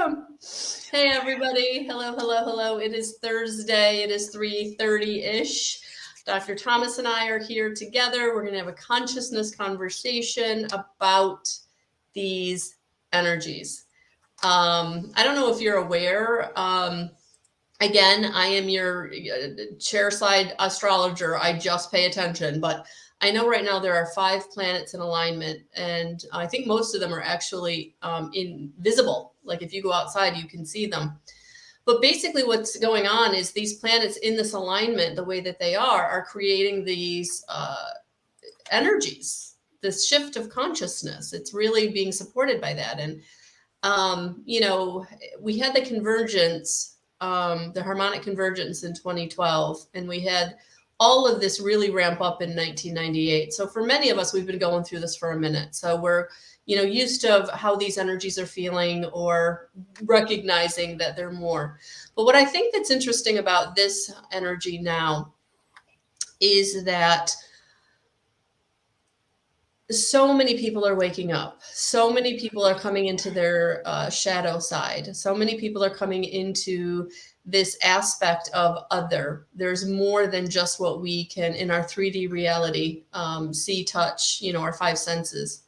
welcome. Hey, everybody. Hello, hello, hello. It is Thursday. It is 3:30-ish. Dr. Thomas and I are here together. We're going to have a consciousness conversation about these energies. I don't know if you're aware. Again, I am your chair side astrologer. I just pay attention, but I know right now there are 5 planets in alignment, and I think most of them are actually invisible. Like if you go outside, you can see them. But basically, what's going on is these planets in this alignment, the way that they are creating these energies, this shift of consciousness. It's really being supported by that. And we had the convergence, the harmonic convergence in 2012, and we had all of this really ramp up in 1998. So for many of us, we've been going through this for a minute. So we're, used to how these energies are feeling or recognizing that they're more. But what I think that's interesting about this energy now is that so many people are waking up. So many people are coming into their shadow side. So many people are coming into this aspect of other. There's more than just what we can in our 3D reality see, touch, our 5 senses.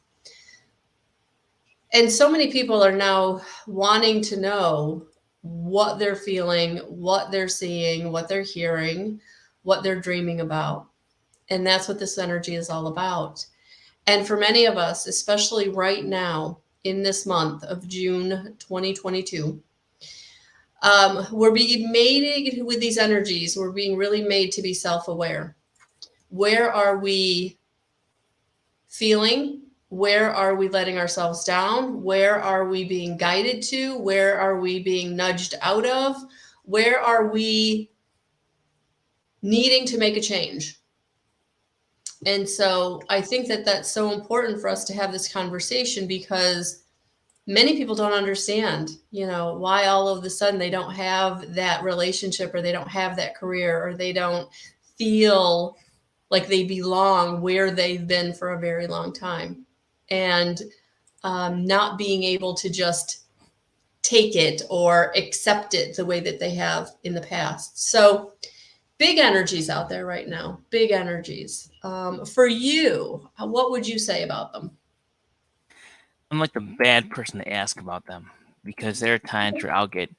And so many people are now wanting to know what they're feeling, what they're seeing, what they're hearing, what they're dreaming about. And that's what this energy is all about. And for many of us, especially right now in this month of June 2022, we're being made with these energies. We're being really made to be self-aware. Where are we feeling? Where are we letting ourselves down? Where are we being guided to? Where are we being nudged out of? Where are we needing to make a change? And so I think that that's so important for us to have this conversation, because many people don't understand, why all of a sudden they don't have that relationship, or they don't have that career, or they don't feel like they belong where they've been for a very long time. And not being able to just take it or accept it the way that they have in the past. So big energies out there right now, big energies. For you, what would you say about them? I'm like the bad person to ask about them, because there are times where I'll get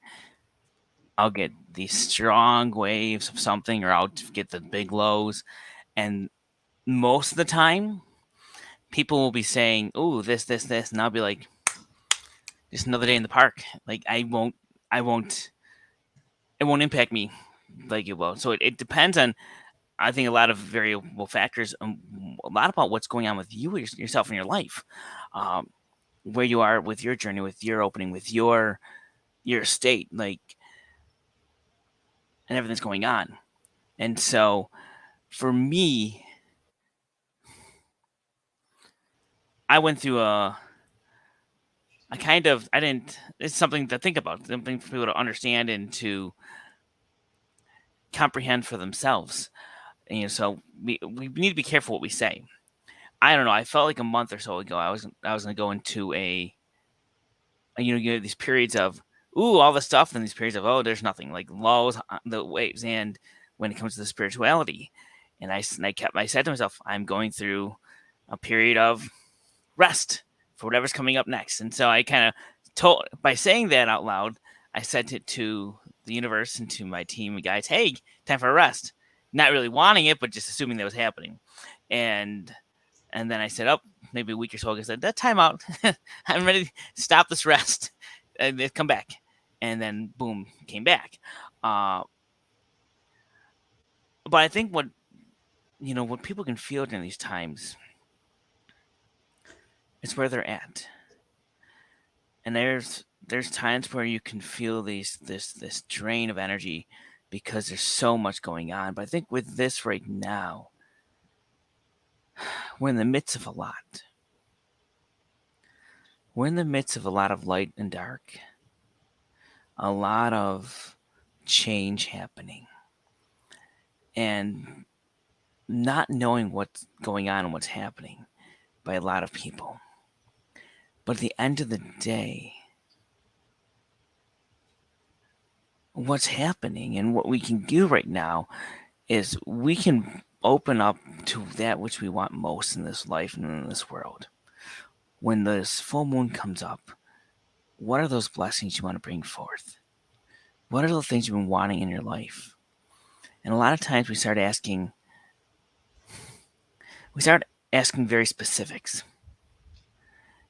these strong waves of something, or I'll get the big lows, and most of the time people will be saying, "Oh, this," and I'll be like, "Just another day in the park." Like it won't impact me like it will. So it depends on, I think, a lot of variable factors, a lot about what's going on with you, yourself in your life, where you are with your journey, with your opening, with your state, like, and everything's going on. And so for me, I went through it's something to think about, something for people to understand and to comprehend for themselves. And so we need to be careful what we say. I don't know. I felt like a month or so ago, I was going to go into these periods of, ooh, all the stuff, and these periods of, oh, there's nothing, like lows, the waves. And when it comes to the spirituality, and I said to myself, I'm going through a period of rest for whatever's coming up next. And so I kind of told, by saying that out loud, I sent it to the universe and to my team and guys, hey, time for a rest. Not really wanting it, but just assuming that was happening. And then I said, oh, maybe a week or so ago, I said, that time out. I'm ready to stop this rest and come back. And then boom, came back. But I think what people can feel during these times is where they're at. And there's times where you can feel this drain of energy because there's so much going on. But I think with this right now, we're in the midst of a lot. We're in the midst of a lot of light and dark, a lot of change happening, and not knowing what's going on and what's happening by a lot of people. But at the end of the day, what's happening. And what we can do right now is we can open up to that which we want most in this life and in this world. When this full moon comes up, what are those blessings you want to bring forth? What are the things you've been wanting in your life? And a lot of times we start asking very specifics.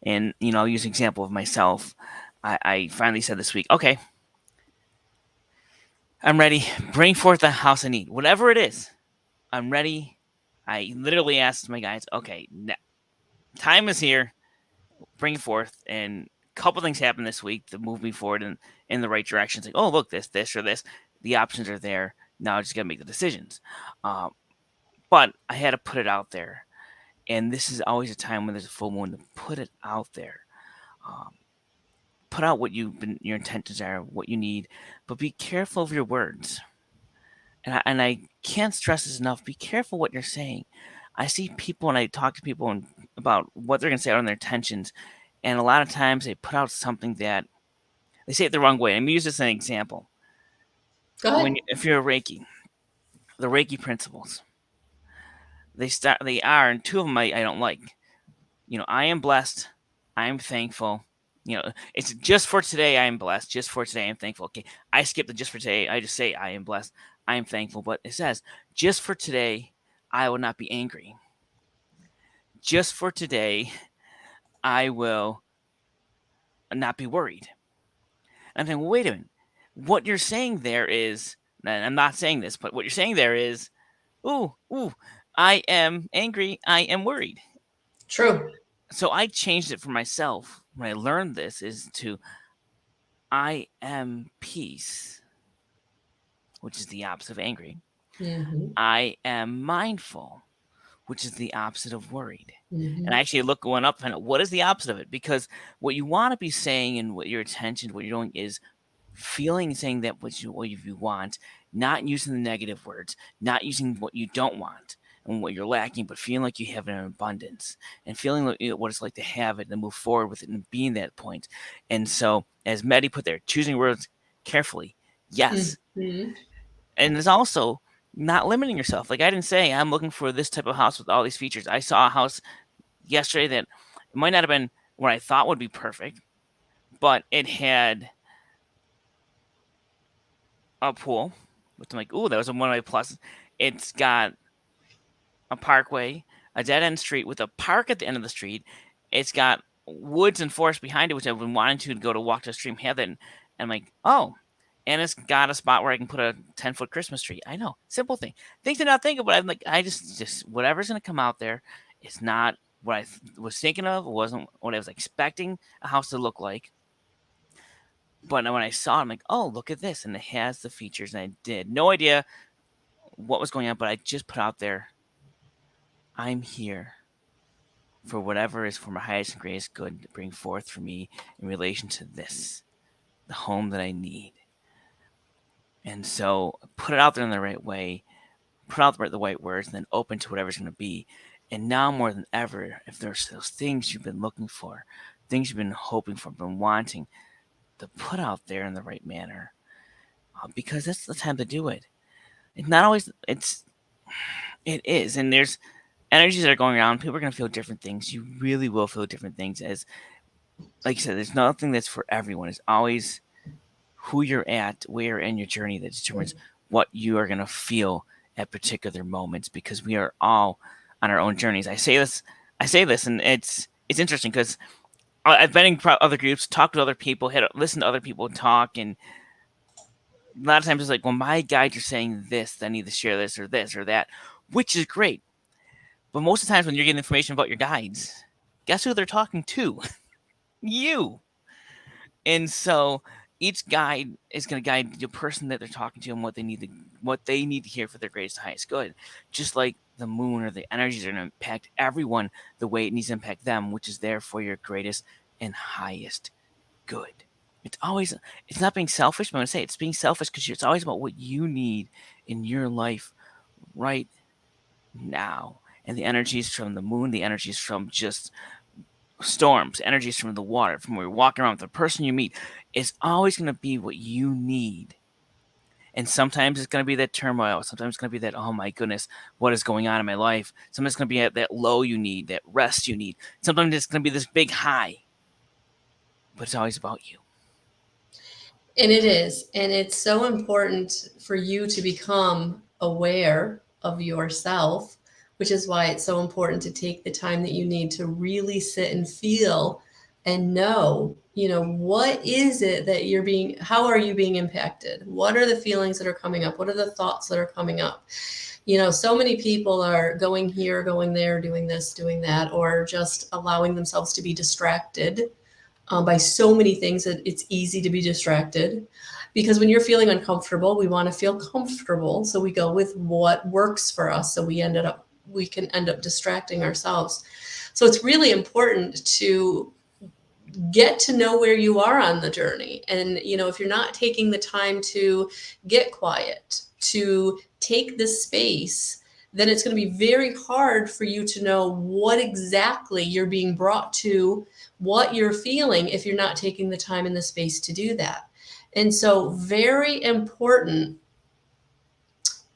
And I'll use an example of myself. I finally said this week, okay, I'm ready. Bring forth the house I need. Whatever it is, I'm ready. I literally asked my guys, okay, time is here. Bring it forth. And a couple things happened this week to move me forward in the right direction. It's like, oh, look, this, or this. The options are there. Now I just got to make the decisions. But I had to put it out there. And this is always a time when there's a full moon to put it out there. Put out what your intentions are, what you need, but be careful of your words. And I can't stress this enough. Be careful what you're saying. I see people and I talk to people about what they're going to say out on their intentions, and a lot of times they put out something that they say it the wrong way. I'm going to use this as an example. Go ahead. If you're a Reiki, the Reiki principles, they are, and two of them I don't like. I am blessed. I am thankful. It's just for today I am blessed. Just for today I am thankful. Okay, I skip the just for today. I just say I am blessed. I am thankful. But it says, just for today I will not be angry. Just for today I will not be worried. And I'm thinking, well, wait a minute. What you're saying there is, and I'm not saying this, but what you're saying there is, ooh, I am angry. I am worried. True. So I changed it for myself when I learned this is to I am peace, which is the opposite of angry. Mm-hmm. I am mindful, which is the opposite of worried. Mm-hmm. And I actually look going up and what is the opposite of it? Because what you want to be saying and what your attention, what you're doing is feeling, saying that what you want, not using the negative words, not using what you don't want and what you're lacking, but feeling like you have it in abundance and feeling like, what it's like to have it and move forward with it and being that point. And so, as Medi put there, choosing words carefully, yes. Mm-hmm. And there's also not limiting yourself. Like I didn't say I'm looking for this type of house with all these features. I saw a house yesterday that it might not have been what I thought would be perfect, but it had a pool, which I'm like, ooh, that was one of my pluses. It's got a parkway, a dead end street with a park at the end of the street. It's got woods and forest behind it, which I've been wanting to go to walk to a stream, have that. And I'm like, oh, and it's got a spot where I can put a 10-foot Christmas tree. I know, simple thing. Things to not think of, but I'm like, I just whatever's going to come out there, it's not what I was thinking of. It wasn't what I was expecting a house to look like. But when I saw it, I'm like, oh, look at this. And it has the features. And I did. No idea what was going on, but I just put out there, I'm here for whatever is for my highest and greatest good to bring forth for me in relation to this, the home that I need. And so put it out there in the right way, put out the right words, and then open to whatever's going to be. And now more than ever, if there's those things you've been looking for, things you've been hoping for, been wanting, to put out there in the right manner, because that's the time to do it. It's not always. It is, and there's energies that are going around. People are going to feel different things. You really will feel different things. As like you said, there's nothing that's for everyone. It's always who you're at, where in your journey that determines what you are going to feel at particular moments. Because we are all on our own journeys. I say this, and it's interesting because I've been in other groups, talked to other people, listened to other people talk, and a lot of times it's like, well, my guides are saying this, I need to share this or that, which is great. But most of the times when you're getting information about your guides, guess who they're talking to? You. And so each guide is going to guide the person that they're talking to and what they need to hear for their greatest highest good. Just like the moon or the energies are going to impact everyone the way it needs to impact them, which is there for your greatest and highest good. It's not being selfish, but I'm going to say it's being selfish because it's always about what you need in your life right now. And the energies from the moon, the energies from just storms, energies from the water, from where you're walking around with the person you meet, is always going to be what you need And sometimes it's going to be that turmoil. Sometimes it's going to be that, oh my goodness, what is going on in my life? Sometimes it's going to be at that low you need, that rest you need. Sometimes it's going to be this big high. But it's always about you. And it is. And it's so important for you to become aware of yourself, which is why it's so important to take the time that you need to really sit and feel and know, what is it that how are you being impacted? What are the feelings that are coming up? What are the thoughts that are coming up? So many people are going here, going there, doing this, doing that, or just allowing themselves to be distracted by so many things that it's easy to be distracted. Because when you're feeling uncomfortable, we want to feel comfortable. So we go with what works for us. So we can end up distracting ourselves. So it's really important to get to know where you are on the journey. And, if you're not taking the time to get quiet, to take this space, then it's going to be very hard for you to know what exactly you're being brought to, what you're feeling, if you're not taking the time and the space to do that. And so, very important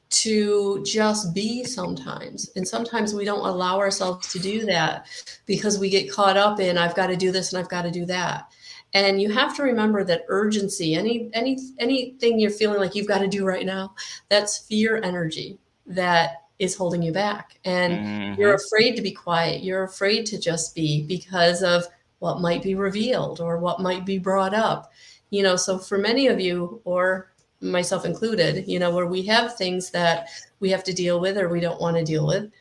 to just be sometimes. And sometimes we don't allow ourselves to do that because we get caught up in, I've got to do this and I've got to do that. And you have to remember that urgency, anything you're feeling like you've got to do right now, that's fear energy that is holding you back. And you're afraid to be quiet. You're afraid to just be because of what might be revealed or what might be brought up. So for many of you, or myself included, where we have things that we have to deal with or we don't want to deal with.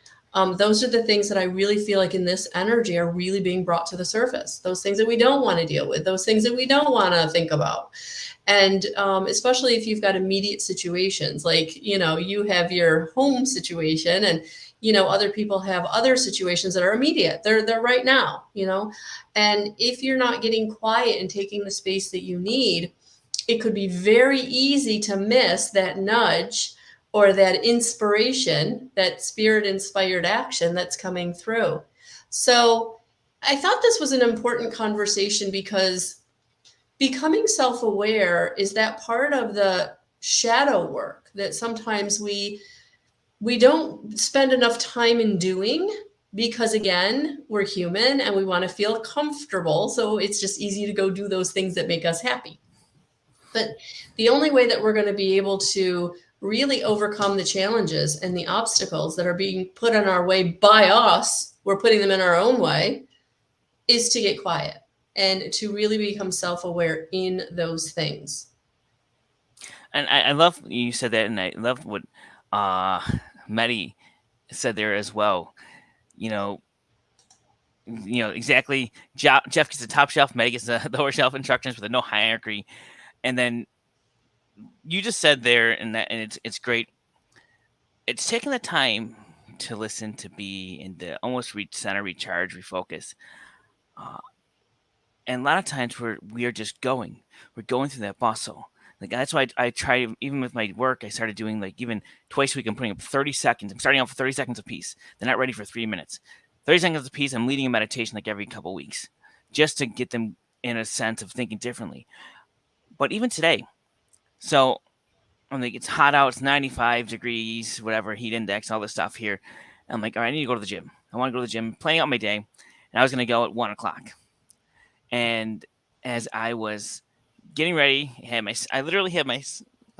Those are the things that I really feel like in this energy are really being brought to the surface. Those things that we don't want to deal with, those things that we don't want to think about. And especially if you've got immediate situations, like, you have your home situation and, other people have other situations that are immediate. They're right now, and if you're not getting quiet and taking the space that you need, it could be very easy to miss that nudge or that inspiration, that spirit inspired action that's coming through. So I thought this was an important conversation because becoming self-aware is that part of the shadow work that sometimes we don't spend enough time in doing, because again, we're human and we want to feel comfortable. So it's just easy to go do those things that make us happy. But the only way that we're going to be able to really overcome the challenges and the obstacles that are being put on our way by us, we're putting them in our own way, is to get quiet and to really become self-aware in those things. And I love you said that, and I love what Medi said there as well. You know, exactly. Jeff gets the top shelf, Medi gets the lower shelf instructions with no hierarchy, and then you just said there, and it's great. It's taking the time to listen, to be, and to almost center, recharge, refocus. Uh, and a lot of times we are just we're going through that bustle. Like that's why I try, even with my work, I started doing like even twice a week. I'm putting up 30 seconds. I'm starting off with 30 seconds a piece. They're not ready for 3 minutes. 30 seconds a piece. I'm leading a meditation like every couple weeks, just to get them in a sense of thinking differently. But even today, so I'm like, it's hot out. It's 95 degrees, whatever, heat index, all this stuff here. And I'm like, all right, I need to go to the gym. I want to go to the gym, planning out my day, and I was going to go at 1 o'clock. And as I was getting ready, I literally had I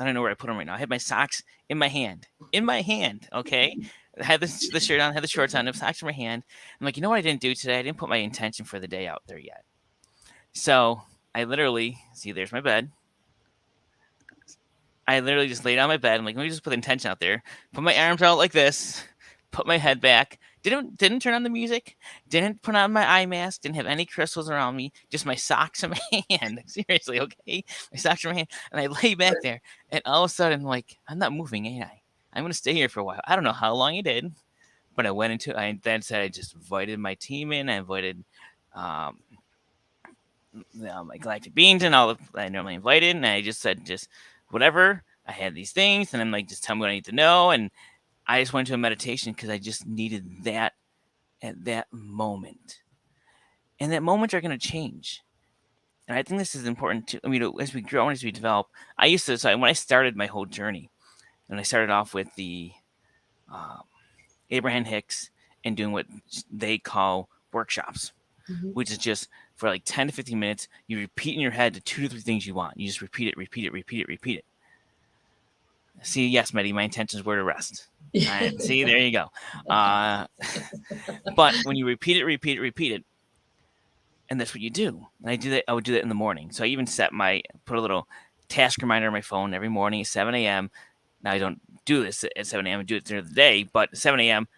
don't know where I put them right now. I had my socks in my hand, okay? I had the shirt on, had the shorts on, the socks in my hand. I'm like, you know what I didn't do today? I didn't put my intention for the day out there yet. So I literally, see, there's my bed. I literally just laid on my bed. I'm like, let me just put the intention out there. Put my arms out like this. Put my head back. Didn't turn on the music. Didn't put on my eye mask. Didn't have any crystals around me. Just my socks in my hand. Seriously, okay? My socks in my hand. And I lay back there. And all of a sudden, like, I'm not moving, ain't I? I'm going to stay here for a while. I don't know how long I did. But I then said I just invited my team in. I invited um, my galactic beings and all that I normally invited. And I just said, just whatever. I had these things. And I'm like, just tell me what I need to know. And I just went to a meditation because I just needed that at that moment. And that moment are going to change. And I think this is important too. I mean, as we grow and as we develop, I used to, so when I started my whole journey, and I started off with the um, Abraham Hicks and doing what they call workshops, Mhm. which is just for like 10 to 15 minutes, you repeat in your head the 2 to 3 things you want. You just repeat it, repeat it, repeat it, repeat it. See, yes, Medi, my intentions were to rest. All right, see, there you go. Uh, but when you repeat it, repeat it, repeat it, and that's what you do. And I do that. I would do that in the morning. So I even put a little task reminder on my phone every morning at 7 a.m. Now I don't do this at 7 a.m. I do it during the day, but 7 a.m.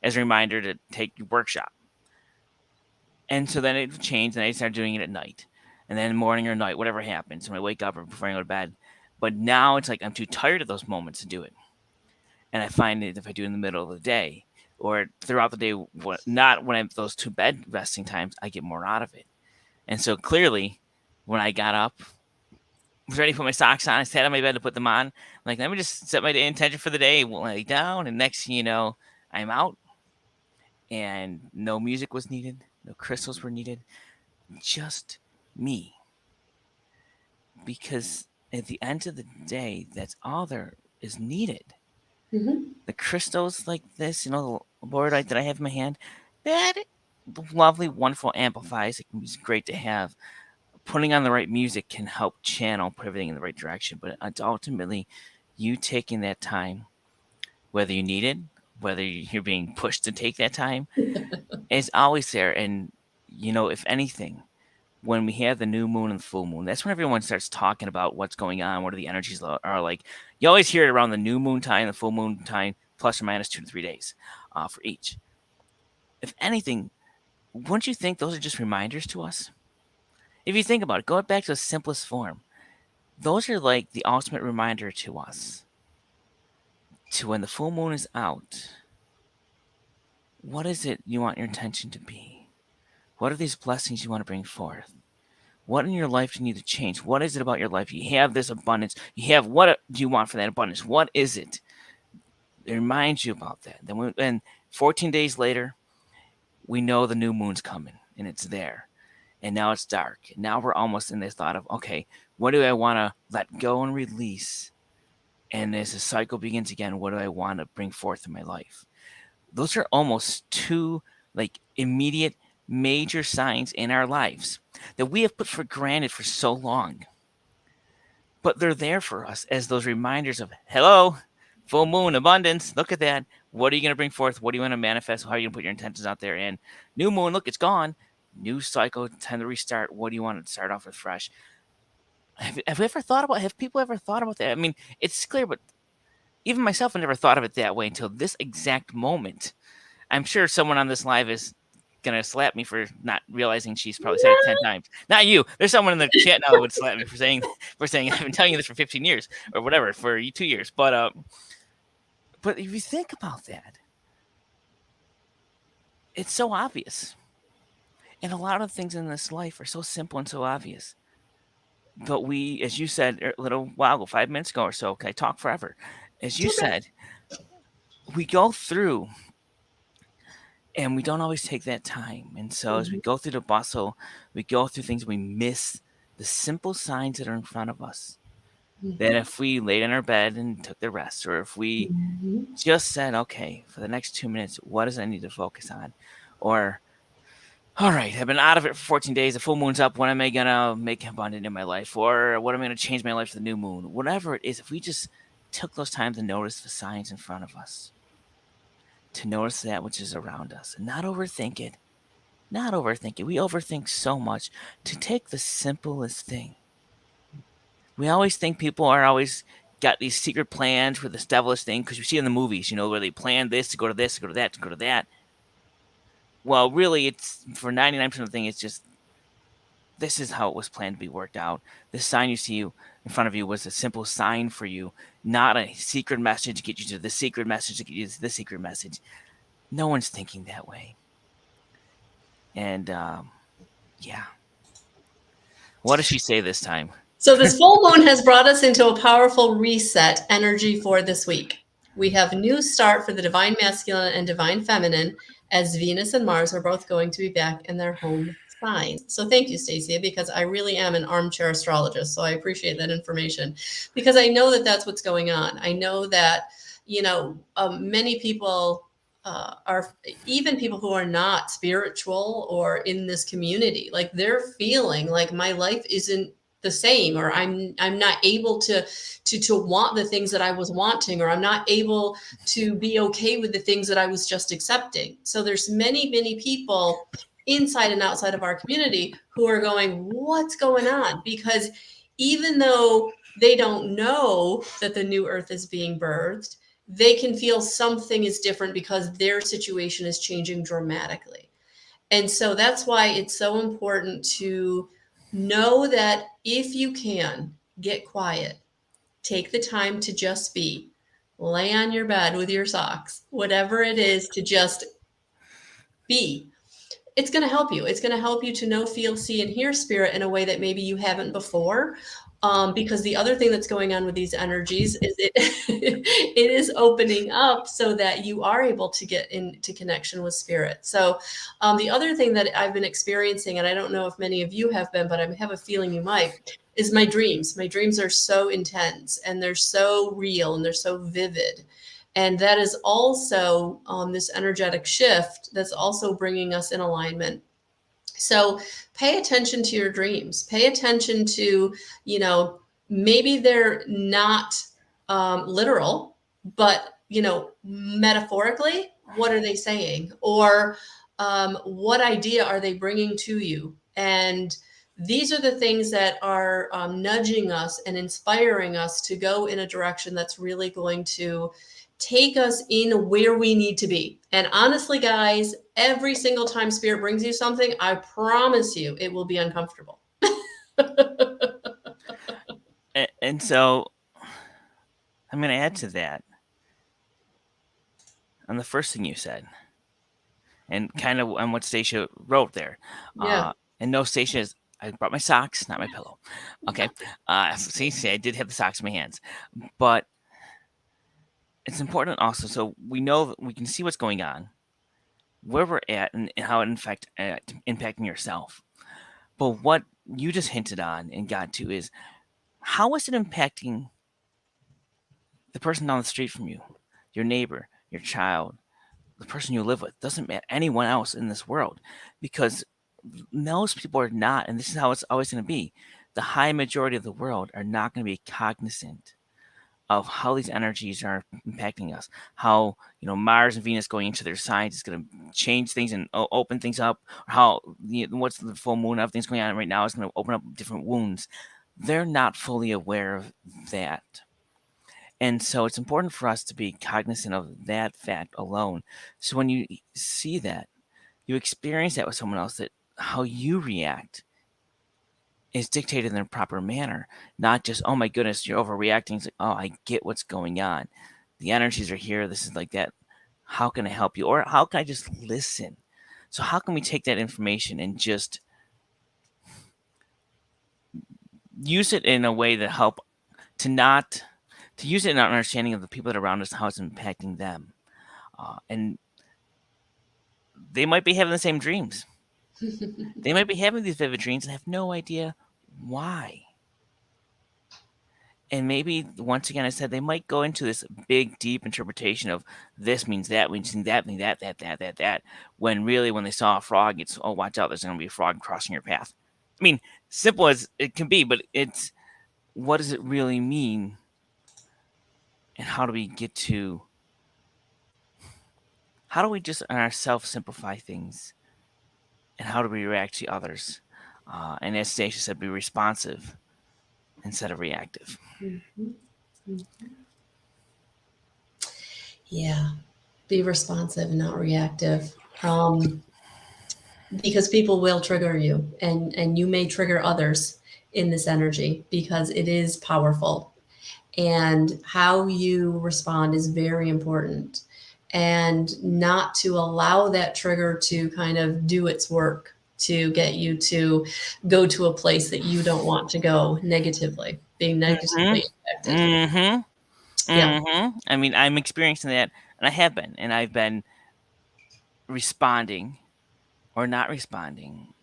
as a reminder to take your workshop. And so then it changed, and I started doing it at night, and then morning or night, whatever happens when I wake up or before I go to bed. But now it's like I'm too tired of those moments to do it, and I find that if I do it in the middle of the day or throughout the day, not when I'm those two bed resting times, I get more out of it. And so clearly, when I got up, was ready to put my socks on, I sat on my bed to put them on. I'm like, let me just set my intention for the day, lay down, and next thing you know, I'm out, and no music was needed, no crystals were needed, just me. Because at the end of the day, that's all there is needed. Mhm. The crystals like this, the borderite that I have in my hand, that lovely, wonderful amplifies. It's great to have. Putting on the right music can help channel, put everything in the right direction. But it's ultimately you taking that time, whether you need it, whether you're being pushed to take that time, is always there. And, if anything, when we have the new moon and the full moon, that's when everyone starts talking about what's going on, what are the energies are like. You always hear it around the new moon time, the full moon time, plus or minus 2 to 3 days for each. If anything, wouldn't you think those are just reminders to us? If you think about it, go back to the simplest form. Those are like the ultimate reminder to us to when the full moon is out. What is it you want your intention to be? What are these blessings you want to bring forth? What in your life do you need to change? What is it about your life? You have this abundance. You have what do you want for that abundance? What is it? It reminds you about that. Then 14 days later, we know the new moon's coming and it's there. And now it's dark. And now we're almost in this thought of, okay, what do I want to let go and release? And as the cycle begins again, what do I want to bring forth in my life? Those are almost two like immediate major signs in our lives that we have put for granted for so long. But they're there for us as those reminders of, hello, full moon, abundance. Look at that. What are you going to bring forth? What do you want to manifest? How are you going to put your intentions out there? And new moon, look, it's gone. New cycle, time to restart. What do you want to start off with fresh? Have people ever thought about that? I mean, it's clear, but even myself, I never thought of it that way until this exact moment. I'm sure someone on this live is gonna slap me for not realizing she's probably said it 10 times. Not you. There's someone in the chat now that would slap me for saying I've been telling you this for 15 years or whatever for 2 years. But if you think about that, it's so obvious. And a lot of things in this life are so simple and so obvious. But we, as you said a little while ago, 5 minutes ago or so, I talk forever. As you said, we go through and we don't always take that time. And so as we go through the bustle, we go through things, we miss the simple signs that are in front of us. That if we laid in our bed and took the rest, or if we just said, okay, for the next 2 minutes, what does I need to focus on? Or, all right, I've been out of it for 14 days. The full moon's up. When am I going to make abundant in my life? Or what am I going to change my life for the new moon? Whatever it is, if we just took those time to notice the signs in front of us, to notice that which is around us, and not overthink it. Not overthink it. We overthink so much. To take the simplest thing. We always think people are always got these secret plans for this devilish thing because you see in the movies, where they plan this to go to this, to go to that, to go to that. Well, really, it's for 99% of the thing, it's just this is how it was planned to be worked out. The sign you see in front of you was a simple sign for you, not a secret message to get you to the secret message to get you to the secret message. No one's thinking that way. And yeah. What does she say this time? So this full moon has brought us into a powerful reset energy for this week. We have a new start for the divine masculine and divine feminine as Venus and Mars are both going to be back in their home fine. So thank you, Stacia, because I really am an armchair astrologist. So I appreciate that information because I know that that's what's going on. I know that, many people are, even people who are not spiritual or in this community, like they're feeling like my life isn't the same, or I'm not able to want the things that I was wanting, or I'm not able to be okay with the things that I was just accepting. So there's many people inside and outside of our community who are going, what's going on? Because even though they don't know that the new earth is being birthed, they can feel something is different because their situation is changing dramatically. And so that's why it's so important to know that if you can get quiet, take the time to just be, lay on your bed with your socks, whatever it is, to just be. It's going to help you. It's going to help you to know, feel, see, and hear spirit in a way that maybe you haven't before. Because the other thing that's going on with these energies is it it is opening up so that you are able to get into connection with spirit. So the other thing that I've been experiencing, and I don't know if many of you have been, but I have a feeling you might, is my dreams. My dreams are so intense and they're so real and they're so vivid. And that is also this energetic shift that's also bringing us in alignment. So pay attention to your dreams. Pay attention to, maybe they're not literal, but, metaphorically, what are they saying? Or what idea are they bringing to you? And these are the things that are nudging us and inspiring us to go in a direction that's really going to take us in where we need to be. And honestly, guys, every single time spirit brings you something, I promise you it will be uncomfortable. And so I'm going to add to that on the first thing you said, and kind of on what Stacia wrote there. Yeah. And no, Stacia is. I brought my socks, not my pillow. Okay. See, I did have the socks in my hands, but it's important also. So we know that we can see what's going on, where we're at, and how it impacting yourself. But what you just hinted on and got to is how is it impacting the person down the street from you, your neighbor, your child, the person you live with? Doesn't matter, anyone else in this world, because most people are not, and this is how it's always going to be. The high majority of the world are not going to be cognizant of how these energies are impacting us. How Mars and Venus going into their signs is going to change things and open things up. Or how what's the full moon, everything's going on right now is going to open up different wounds. They're not fully aware of that. And so it's important for us to be cognizant of that fact alone. So when you see that, you experience that with someone else, that how you react is dictated in a proper manner, not just, oh my goodness, you're overreacting. It's like, oh, I get what's going on. The energies are here. This is like that. How can I help you? Or how can I just listen? So how can we take that information and just use it in a way that help to use it in our understanding of the people that are around us, how it's impacting them. And they might be having the same dreams. They might be having these vivid dreams and have no idea why. And maybe once again, I said they might go into this big, deep interpretation of this means that, means that, means that. When really, when they saw a frog, it's, oh, watch out, there's going to be a frog crossing your path. I mean, simple as it can be, but it's, what does it really mean? And how do we just ourselves simplify things? And how do we react to others? And as Stacia said, be responsive instead of reactive. Yeah. Be responsive and not reactive. Because people will trigger you, and you may trigger others in this energy because it is powerful. And how you respond is very important. And not to allow that trigger to kind of do its work to get you to go to a place that you don't want to go negatively, being negatively affected. Mm-hmm. Yeah. Mm-hmm. I mean, I'm experiencing that, and I have been, and I've been responding or not responding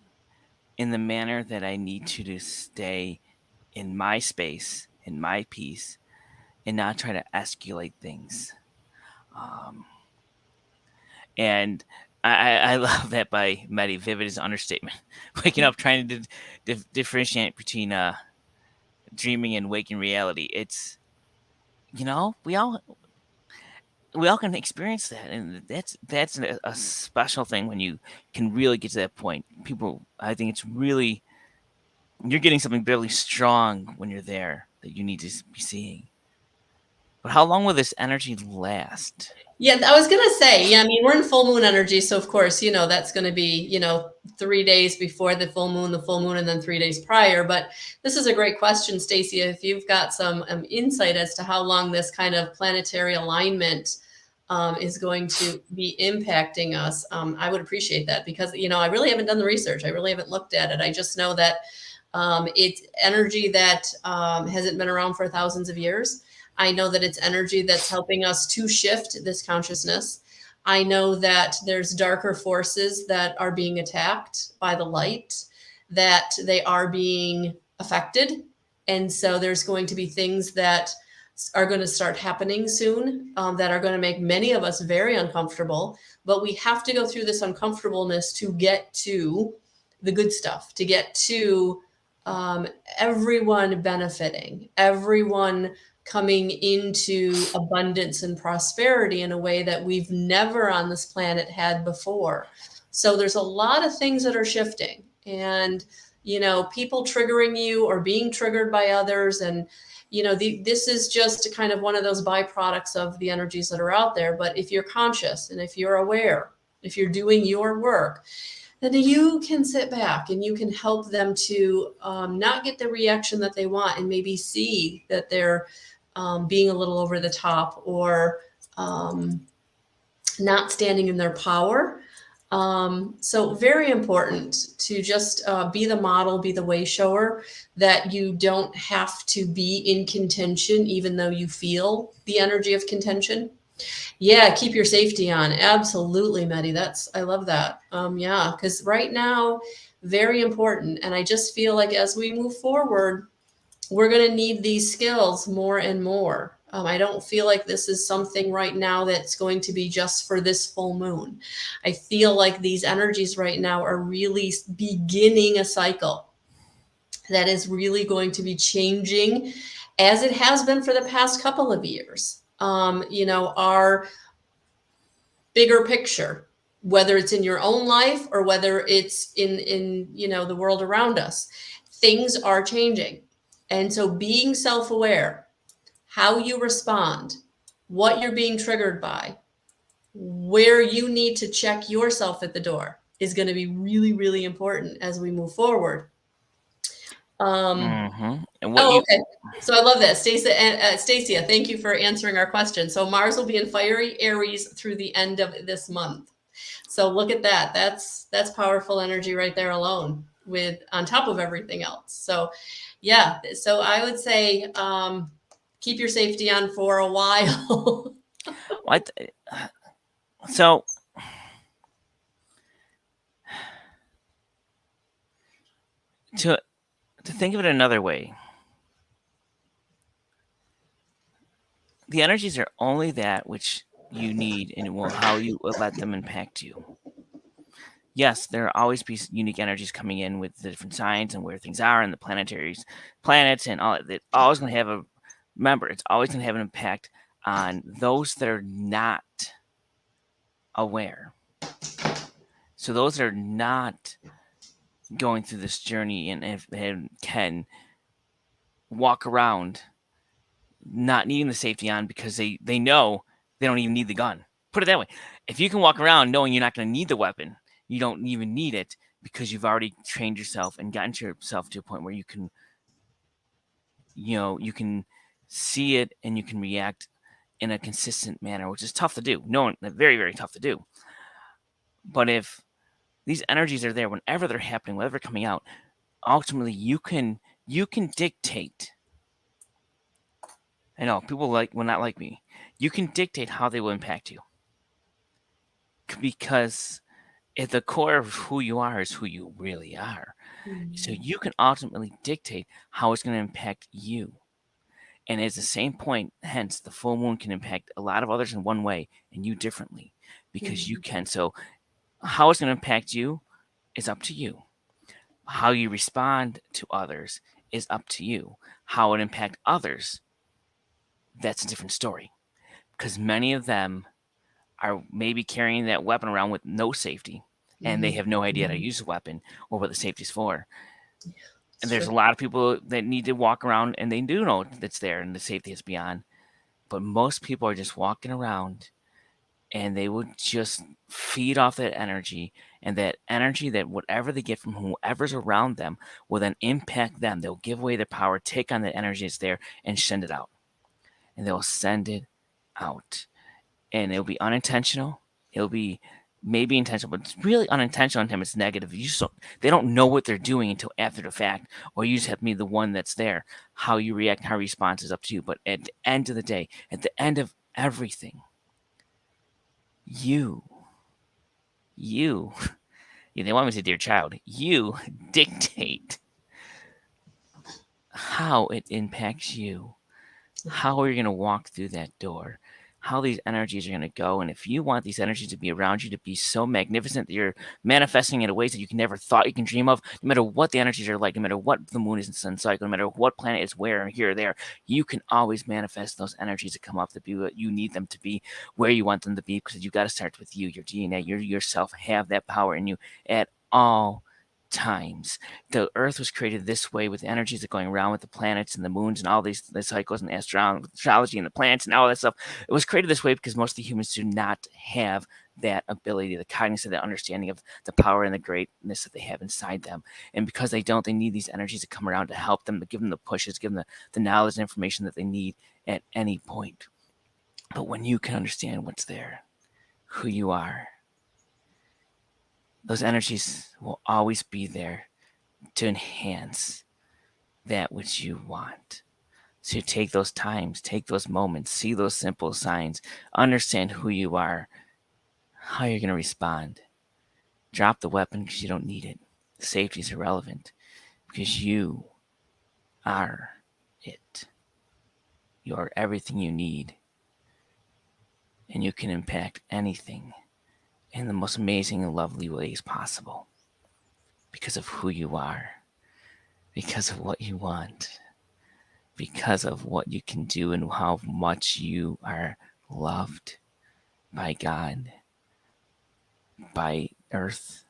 in the manner that I need to stay in my space, in my peace, and not try to escalate things. Um, and I love that by Medi. Vivid is an understatement. Waking up trying to differentiate between dreaming and waking reality. It's, we all can experience that, and that's a special thing when you can really get to that point. People, I think it's really, you're getting something really strong when you're there that you need to be seeing. But how long will this energy last? Yeah, I was gonna say, yeah, I mean, we're in full moon energy, so of course, that's gonna be, 3 days before the full moon, and then 3 days prior. But this is a great question, Stacy. If you've got some insight as to how long this kind of planetary alignment is going to be impacting us, I would appreciate that, because I really haven't done the research. I really haven't looked at it. I just know that it's energy that hasn't been around for thousands of years. I know that it's energy that's helping us to shift this consciousness. I know that there's darker forces that are being attacked by the light, that they are being affected. And so there's going to be things that are going to start happening soon, that are going to make many of us very uncomfortable. But we have to go through this uncomfortableness to get to the good stuff, to get to um, everyone benefiting, everyone coming into abundance and prosperity in a way that we've never on this planet had before. So there's a lot of things that are shifting, and people triggering you or being triggered by others. And this is just kind of one of those byproducts of the energies that are out there. But if you're conscious and if you're aware, if you're doing your work, then you can sit back and you can help them to not get the reaction that they want, and maybe see that they're being a little over the top, or not standing in their power. So very important to just be the model, be the way shower, that you don't have to be in contention, even though you feel the energy of contention. Yeah, keep your safety on. Absolutely, Medi. I love that. Yeah, because right now, very important. And I just feel like as we move forward, we're going to need these skills more and more. I don't feel like this is something right now that's going to be just for this full moon. I feel like these energies right now are really beginning a cycle that is really going to be changing, as it has been for the past couple of years. Our bigger picture, whether it's in your own life or whether it's in the world around us, things are changing. And so being self-aware, how you respond, what you're being triggered by, where you need to check yourself at the door, is going to be really, really important as we move forward. And what Oh, you, okay. So I love that. Stacia, thank you for answering our question. So Mars will be in fiery Aries through the end of this month. So look at that. That's powerful energy right there alone, with on top of everything else. So yeah, so I would say keep your safety on for a while. what? So to think of it another way, the energies are only that which you need, and how you let them impact you. Yes, there are always be unique energies coming in with the different signs and where things are and the planets and all that. Always going to have a, remember, it's always going to have an impact on those that are not aware. So those that are not going through this journey and can walk around not needing the safety on because they know they don't even need the gun. Put it that way. If you can walk around knowing you're not going to need the weapon, you don't even need it because you've already trained yourself and gotten yourself to a point where you can, you can see it and you can react in a consistent manner, which is tough to do. No, very, very tough to do. But if these energies are there whenever they're happening, whenever they're coming out, ultimately you can dictate. I know people will not like me. You can dictate how they will impact you because at the core of who you are is who you really are. So Mm-hmm. you can ultimately dictate how it's going to impact you. And at the same point, hence, the full moon can impact a lot of others in one way and you differently because you can. So, how it's going to impact you is up to you. How you respond to others is up to you. How it impact others, that's a different story. Because many of them are maybe carrying that weapon around with no safety and they Mm-hmm. have no idea how to use a weapon or what the safety is for. It's And there's true. a lot of people that need to walk around and they do know it's there and the safety is beyond. But most people are just walking around and they would just feed off that energy, and that energy, that whatever they get from whoever's around them will then impact them. They'll give away their power, take on the energy that's there and send it out, and they'll send it out, and it'll be unintentional. It'll be maybe intentional, but it's really unintentional. Sometimes it's negative. You just don't, they don't know what they're doing until after the fact, or you just have to be the one that's there. How you react, how you respond is up to you. But at the end of the day, at the end of everything, you you they want me to say dear child, you dictate how it impacts you, how are you going to walk through that door, how these energies are going to go. And if you want these energies to be around you to be so magnificent that you're manifesting in ways that you never thought you can dream of, no matter what the energies are like, no matter what the moon is in sun cycle, no matter what planet is where, here or there, you can always manifest those energies to come up to be what you need them to be, where you want them to be, because you got to start with you, your DNA, you yourself have that power in you at all times. The earth was created this way with energies that are going around with the planets and the moons and all these the cycles and astrology and the planets and all that stuff. It was created this way because most of the humans do not have that ability, the cognitive, that understanding of the power and the greatness that they have inside them. And because they don't, they need these energies to come around to help them, to give them the pushes, give them the knowledge and information that they need at any point. But when you can understand what's there, who you are, those energies will always be there to enhance that which you want. So take those times, take those moments, see those simple signs, understand who you are, how you're going to respond. Drop the weapon because you don't need it. Safety is irrelevant because you are it. You are everything you need, and you can impact anything in the most amazing and lovely ways possible because of who you are, because of what you want, because of what you can do and how much you are loved by God, by Earth,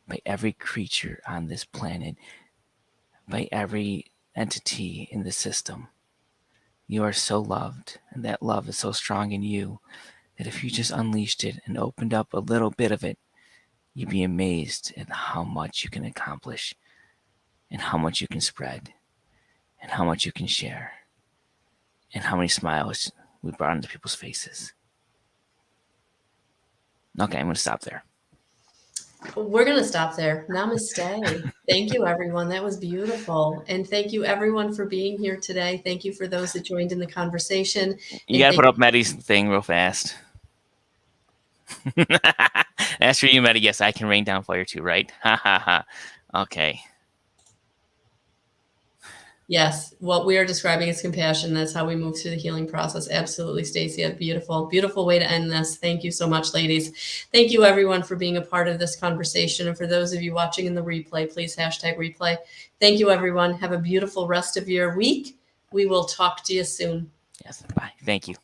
by every creature on this planet, by every entity in the system. You are so loved, and that love is so strong in you that if you just unleashed it and opened up a little bit of it, you'd be amazed at how much you can accomplish and how much you can spread and how much you can share and how many smiles we brought into people's faces. Okay, I'm going to stop there. We're going to stop there. Namaste. Thank you, everyone. That was beautiful. And thank you, everyone, for being here today. Thank you for those that joined in the conversation. You And got to put thank up Maddie's thing real fast. As for you, Maddie, yes, I can rain down fire too, right? Ha ha ha. Okay. Yes, what we are describing is compassion. That's how we move through the healing process. Absolutely, Stacey. A beautiful, beautiful way to end this. Thank you so much, ladies. Thank you, everyone, for being a part of this conversation. And for those of you watching in the replay, please hashtag replay. Thank you, everyone. Have a beautiful rest of your week. We will talk to you soon. Yes. Bye. Thank you.